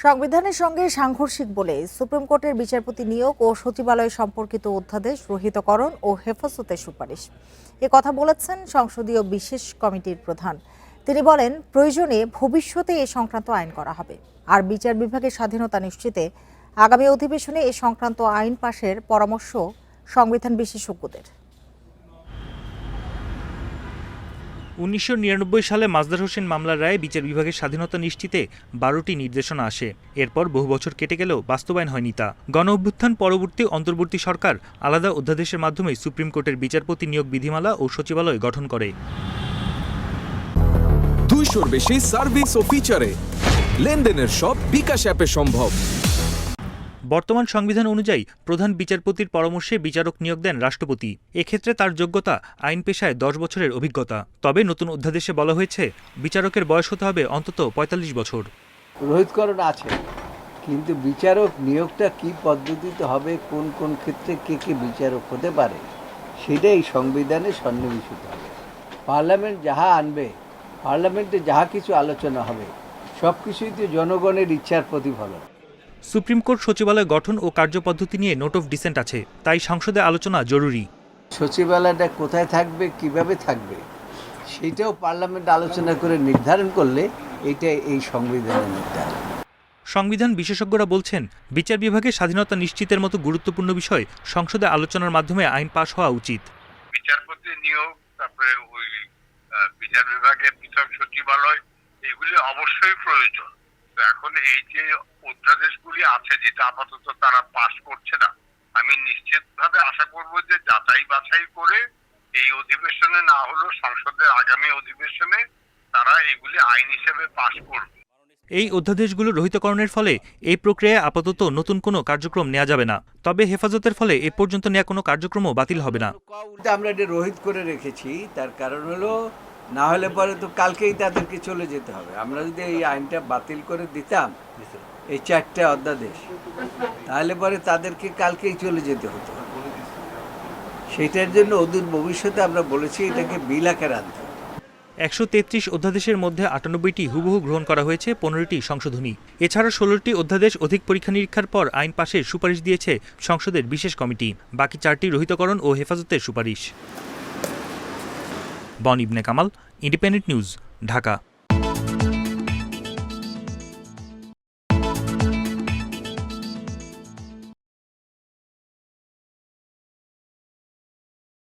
সংবিধানের সঙ্গে সাংঘর্ষিক বলে সুপ্রিম কোর্টের বিচারপতি নিয়োগ ও সচিবালয় সম্পর্কিত অধ্যাদেশ রহিতকরণ ও হেফাজতের সুপারিশ। কথা বলেছেন সংসদীয় বিশেষ কমিটির প্রধান। তিনি বলেন, প্রয়োজনে ভবিষ্যতে এ সংক্রান্ত আইন করা হবে। আর বিচার বিভাগের স্বাধীনতা নিশ্চিতে আগামী অধিবেশনে এ সংক্রান্ত আইন পাশের পরামর্শ সংবিধান বিশেষজ্ঞদের। ১৯৯৯ সালে মাজদার হোসেন মামলার রায়ে বিচার বিভাগের স্বাধীনতা নিশ্চিতে ১২টি নির্দেশনা আসে। এরপর বহু বছর কেটে গেলেও বাস্তবায়ন হয়নি তা। গণ অভ্যুত্থান পরবর্তী অন্তর্বর্তী সরকার আলাদা অধ্যাদেশের মাধ্যমে সুপ্রিম কোর্টের বিচারপতি নিয়োগ বিধিমালা ও সচিবালয় গঠন করে। ২০০-র বেশি সার্ভিস ও ফিচারে লেনদেনের সব বিকাশ অ্যাপে সম্ভব। বর্তমান সংবিধান অনুযায়ী প্রধান বিচারপতির পরামর্শে বিচারক নিয়োগ দেন রাষ্ট্রপতি। এক্ষেত্রে তার যোগ্যতা আইন পেশায় ১০ বছরের অভিজ্ঞতা। তবে নতুন অধ্যাদেশে বলা হয়েছে বিচারকের বয়স হতে হবে অন্তত ৪৫ বছর। রোহিতকরণ আছে, কিন্তু বিচারক নিয়োগটা কি পদ্ধতিতে হবে, কোন কোন ক্ষেত্রে কে কে বিচারক হতে পারে, সেটাই সংবিধানে সন্নিবেশিত হবে। পার্লামেন্ট যাহা আনবে, পার্লামেন্টে যাহা কিছু আলোচনা হবে, সব কিছুই তো জনগণের ইচ্ছার প্রতিফলন। সুপ্রিম কোর্ট সচিবালয় গঠন ও কার্যপদ্ধতি নিয়ে নোট অফ ডিসেন্ট আছে, তাই সংসদে আলোচনা জরুরি। সচিবালয়টা কোথায় থাকবে, কিভাবে থাকবে, সেটাও পার্লামেন্ট আলোচনা করে নির্ধারণ করলে এটা এই সংবিধানের নির্ধারণ। সংবিধান বিশেষজ্ঞরা বলছেন, বিচার বিভাগের স্বাধীনতা নিশ্চিতের মতো গুরুত্বপূর্ণ বিষয় সংসদে আলোচনার মাধ্যমে আইন পাশ হওয়া উচিত। বিচারপতি নিয়োগ, তারপরে ওই বিচার বিভাগের পৃথক সচিবালয়, এগুলি অবশ্যই প্রয়োজন। তো এখন এই যে অধ্যাদেশগুলি আছে, যেটা আপাতত তারা পাশ করছে না, আমি নিশ্চিতভাবে আশা করব যে যাচাই বাছাই করে এই অধিবেশনে না হলেও সংসদের আগামী অধিবেশনে তারা এগুলি আইন হিসেবে পাশ করবে। এই অধ্যাদেশগুলো রহিতকরণের ফলে এই প্রক্রিয়ায় আপাতত নতুন কোনো কার্যক্রম নেওয়া যাবে না। তবে হেফাজতের ফলে এ পর্যন্ত নেওয়া কোনো কার্যক্রমও বাতিল হবে না। আমরা এটা রহিত করে রেখেছি, তার কারণ হলো না হলে পরে তো কালকেই তাদেরকে চলে যেতে হবে। আমরা যদি এই আইনটা বাতিল করে দিতাম, এই 4টে অধ্যাদেশ, তাহলে পরে তাদেরকে কালকেই চলে যেতে হতো। সেটার জন্য অদূর ভবিষ্যতে আমরা বলেছি এটাকে বিল আকারে আনতে। ১৩৩ অধ্যাদেশের মধ্যে ৯৮টি হুবহু গ্রহণ করা হয়েছে, ১৫টি সংশোধনী। এছাড়া ১৬টি অধ্যাদেশ অধিক পরীক্ষা নিরীক্ষার পর আইন পাশের সুপারিশ দিয়েছে সংসদের বিশেষ কমিটি। বাকি 4টি রহিতকরণ ও হেফাজতের সুপারিশ। বন ইবনে কামাল, ইন্ডিপেন্ডেন্ট নিউজ, ঢাকা।